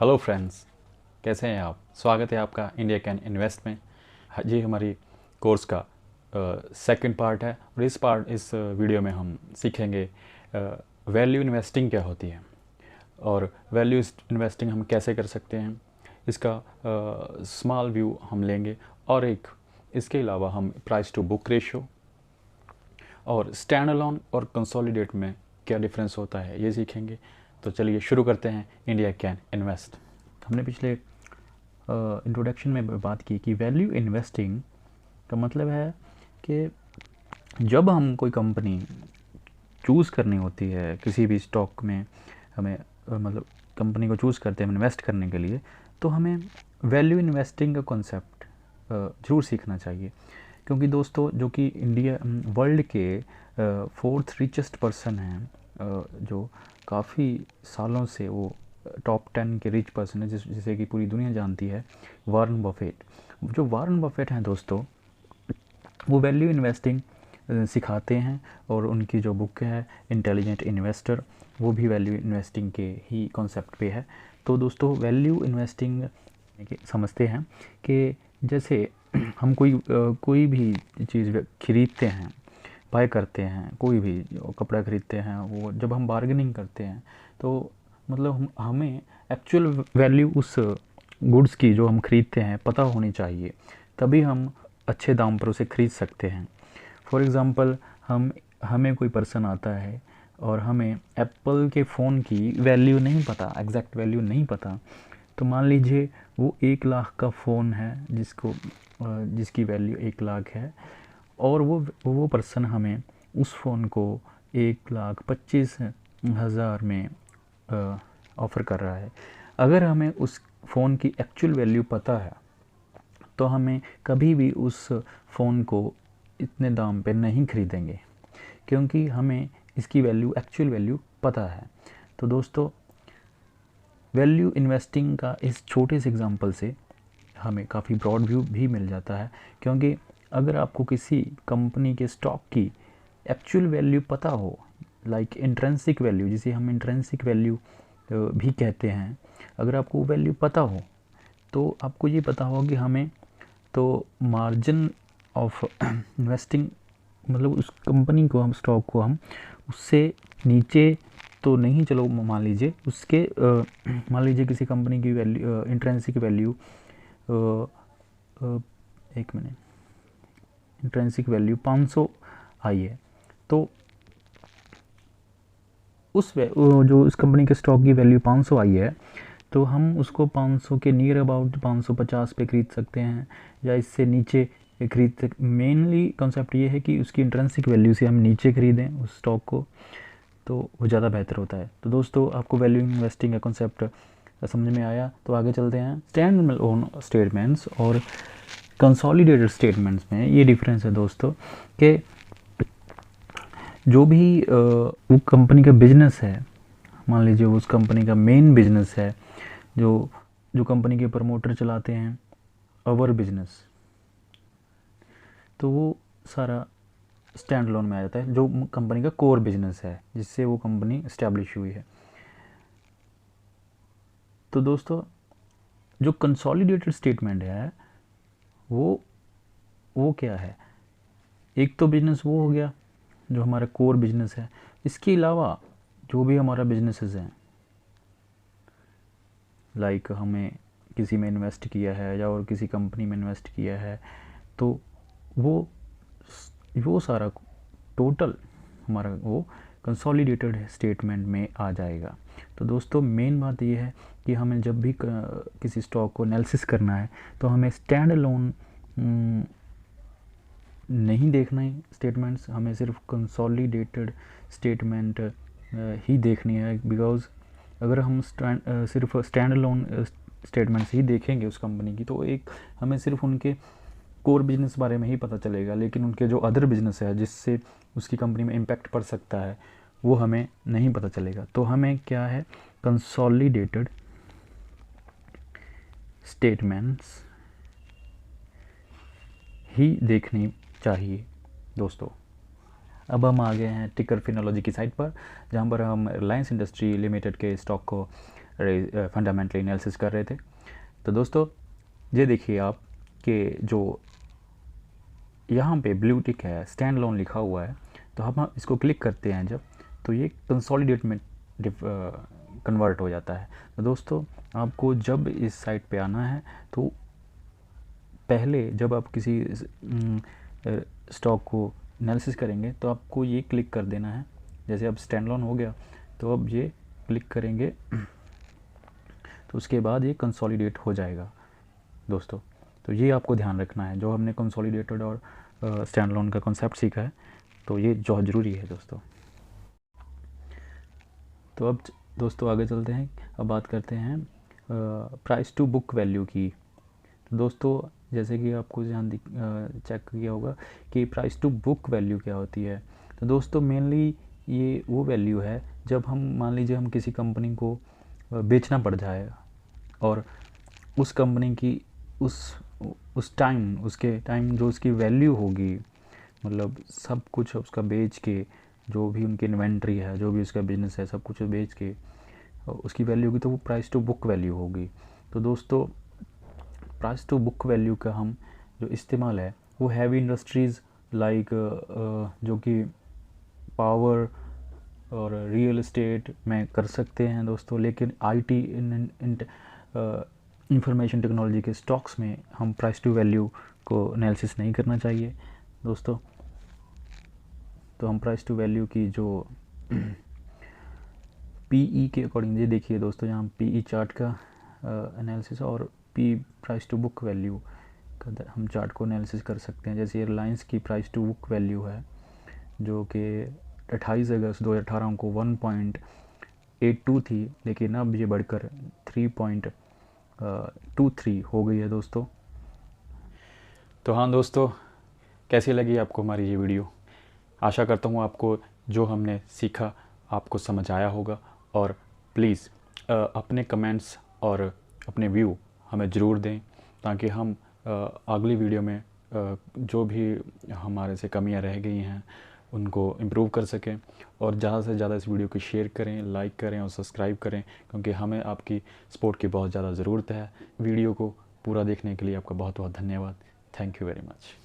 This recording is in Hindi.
हेलो फ्रेंड्स, कैसे हैं आप। स्वागत है आपका इंडिया कैन इन्वेस्ट में। ये हमारी कोर्स का सेकंड पार्ट है और इस वीडियो में हम सीखेंगे वैल्यू इन्वेस्टिंग क्या होती है और वैल्यू इन्वेस्टिंग हम कैसे कर सकते हैं। इसका स्मॉल व्यू हम लेंगे और इसके अलावा हम प्राइस टू बुक रेशो और स्टैंड अलोन और कंसोलिडेट में क्या डिफरेंस होता है ये सीखेंगे। तो चलिए शुरू करते हैं इंडिया कैन इन्वेस्ट। हमने पिछले इंट्रोडक्शन में बात की कि वैल्यू इन्वेस्टिंग का मतलब है कि जब हम कोई कंपनी चूज़ करनी होती है किसी भी स्टॉक में, हमें मतलब कंपनी को चूज़ करते हैं इन्वेस्ट करने के लिए, तो हमें वैल्यू इन्वेस्टिंग का कॉन्सेप्ट ज़रूर सीखना चाहिए। क्योंकि दोस्तों जो कि इंडिया वर्ल्ड के फोर्थ रिचेस्ट पर्सन हैं, जो काफ़ी सालों से वो टॉप 10 के रिच पर्सन है, जिसे कि पूरी दुनिया जानती है, वारन बफेट। जो वारन बफेट हैं दोस्तों, वो वैल्यू इन्वेस्टिंग सिखाते हैं और उनकी जो बुक है इंटेलिजेंट इन्वेस्टर, वो भी वैल्यू इन्वेस्टिंग के ही कॉन्सेप्ट पे है। तो दोस्तों वैल्यू इन्वेस्टिंग समझते हैं कि जैसे हम कोई भी चीज़ खरीदते हैं, बाय करते हैं, कोई भी कपड़ा खरीदते हैं, वो जब हम बार्गेनिंग करते हैं तो मतलब हमें एक्चुअल वैल्यू उस गुड्स की जो हम खरीदते हैं पता होनी चाहिए, तभी हम अच्छे दाम पर उसे खरीद सकते हैं। फॉर एग्ज़ाम्पल हमें कोई पर्सन आता है और हमें एप्पल के फ़ोन की वैल्यू नहीं पता, एग्जैक्ट वैल्यू नहीं पता, तो मान लीजिए वो 1 लाख का फ़ोन है जिसकी वैल्यू 1 लाख है और वो पर्सन हमें उस फ़ोन को 1,25,000 में ऑफ़र कर रहा है। अगर हमें उस फ़ोन की एक्चुअल वैल्यू पता है तो हमें कभी भी उस फ़ोन को इतने दाम पे नहीं खरीदेंगे, क्योंकि हमें इसकी वैल्यू एक्चुअल वैल्यू पता है। तो दोस्तों वैल्यू इन्वेस्टिंग का इस छोटे से एग्जांपल से हमें काफ़ी ब्रॉड व्यू भी मिल जाता है, क्योंकि अगर आपको किसी कंपनी के स्टॉक की एक्चुअल वैल्यू पता हो, लाइक इंट्रिंसिक वैल्यू, जिसे हम इंट्रिंसिक वैल्यू भी कहते हैं, अगर आपको वैल्यू पता हो तो आपको ये पता होगा कि हमें तो मार्जिन ऑफ इन्वेस्टिंग, मतलब उस कंपनी को हम स्टॉक को हम उससे नीचे तो नहीं, चलो मान लीजिए उसके मान लीजिए किसी कंपनी की वैल्यू इंट्रिंसिक वैल्यू एक मिनट इंट्रिंसिक वैल्यू 500 आई है, तो जो इस कंपनी के स्टॉक की वैल्यू 500 आई है, तो हम उसको 500 के नियर अबाउट 550 पे खरीद सकते हैं या इससे नीचे खरीद सकते। मेनली कॉन्सेप्ट ये है कि उसकी इंट्रिंसिक वैल्यू से हम नीचे खरीदें उस स्टॉक को, तो वो ज़्यादा बेहतर होता है। तो दोस्तों आपको वैल्यू इन्वेस्टिंग का कॉन्सेप्ट समझ में आया, तो आगे चलते हैं। स्टैंड अलोन स्टेटमेंट्स और कंसोलिडेटेड स्टेटमेंट्स में ये डिफरेंस है दोस्तों कि जो भी वो कंपनी का बिजनेस है, मान लीजिए उस कंपनी का मेन बिजनेस है, जो कंपनी के प्रमोटर चलाते हैं अवर बिजनेस, तो वो सारा स्टैंड अलोन में आ जाता है, जो कंपनी का कोर बिजनेस है जिससे वो कंपनी इस्टेब्लिश हुई है। तो दोस्तों जो कंसोलिडेटेड स्टेटमेंट है वो क्या है, एक तो बिजनेस वो हो गया जो हमारा कोर बिजनेस है, इसके अलावा जो भी हमारा बिजनेसेस हैं, लाइक हमें किसी में इन्वेस्ट किया है या और किसी कंपनी में इन्वेस्ट किया है, तो वो सारा टोटल हमारा वो कंसोलिडेटेड स्टेटमेंट में आ जाएगा। तो दोस्तों मेन बात ये है कि हमें जब भी किसी स्टॉक को एनालिसिस करना है तो हमें स्टैंड अलोन नहीं देखना है स्टेटमेंट्स, हमें सिर्फ कंसोलिडेटेड स्टेटमेंट ही देखनी है। बिकॉज़ अगर हम सिर्फ स्टैंड अलोन स्टेटमेंट्स ही देखेंगे उस कंपनी की, तो हमें सिर्फ उनके कोर बिजनेस बारे में ही पता चलेगा, लेकिन उनके जो अदर बिजनेस है जिससे उसकी कंपनी में इम्पैक्ट पड़ सकता है वो हमें नहीं पता चलेगा। तो हमें क्या है, कंसोलिडेटेड स्टेटमेंट्स ही देखनी चाहिए दोस्तों। अब हम आ गए हैं टिकर फिनोलॉजी की साइट पर, जहाँ पर हम रिलायंस इंडस्ट्री लिमिटेड के स्टॉक को फंडामेंटली एनालिसिस कर रहे थे। तो दोस्तों ये देखिए आप कि जो यहाँ पे ब्लू टिक है, स्टैंड लोन लिखा हुआ है, तो हम इसको क्लिक करते हैं जब, तो ये कंसोलिडेट में कन्वर्ट हो जाता है। तो दोस्तों आपको जब इस साइट पे आना है तो पहले जब आप किसी स्टॉक को एनालिसिस करेंगे तो आपको ये क्लिक कर देना है। जैसे अब स्टैंड लोन हो गया तो अब ये क्लिक करेंगे तो उसके बाद ये कंसोलिडेट हो जाएगा दोस्तों। तो ये आपको ध्यान रखना है, जो हमने कंसोलिडेटेड और स्टैंड लोन का कॉन्सेप्ट सीखा है, तो ये जो ज़रूरी है दोस्तों। तो अब दोस्तों आगे चलते हैं, अब बात करते हैं प्राइस टू बुक वैल्यू की। तो दोस्तों जैसे कि आपको ध्यान चेक किया होगा कि प्राइस टू बुक वैल्यू क्या होती है। तो दोस्तों मेनली ये वो वैल्यू है जब हम मान लीजिए हम किसी कंपनी को बेचना पड़ जाए और उस कंपनी की उस टाइम, उसके टाइम जो उसकी वैल्यू होगी, मतलब सब कुछ उसका बेच के, जो भी उनकी इन्वेंट्री है, जो भी उसका बिजनेस है, सब कुछ बेच के उसकी वैल्यू होगी, तो वो प्राइस टू बुक वैल्यू होगी। तो दोस्तों प्राइस टू बुक वैल्यू का हम जो इस्तेमाल है वो हैवी इंडस्ट्रीज़ लाइक जो कि पावर और रियल एस्टेट में कर सकते हैं दोस्तों, लेकिन आईटी इंफॉर्मेशन टेक्नोलॉजी के स्टॉक्स में हम प्राइस टू वैल्यू को एनालिसिस नहीं करना चाहिए दोस्तों। तो हम प्राइस टू वैल्यू की जो पीई के अकॉर्डिंग, ये देखिए दोस्तों यहाँ पीई चार्ट का एनालिसिस और P price to book value का हम चार्ट को एनालिसिस कर सकते हैं। जैसे एयरलाइंस की प्राइस टू बुक वैल्यू है जो कि 28 अगस्त 2018 को 1.82 थी, लेकिन अब ये बढ़कर 3.23 हो गई है दोस्तों। तो हाँ दोस्तों, कैसी लगी आपको हमारी ये वीडियो? आशा करता हूँ आपको जो हमने सीखा आपको समझ आया होगा, और प्लीज़ अपने कमेंट्स और अपने व्यू हमें ज़रूर दें ताकि हम अगली वीडियो में जो भी हमारे से कमियां रह गई हैं उनको इम्प्रूव कर सकें। और ज़्यादा से ज़्यादा इस वीडियो को शेयर करें, लाइक करें और सब्सक्राइब करें, क्योंकि हमें आपकी सपोर्ट की बहुत ज़्यादा ज़रूरत है। वीडियो को पूरा देखने के लिए आपका बहुत बहुत धन्यवाद। Thank you very much.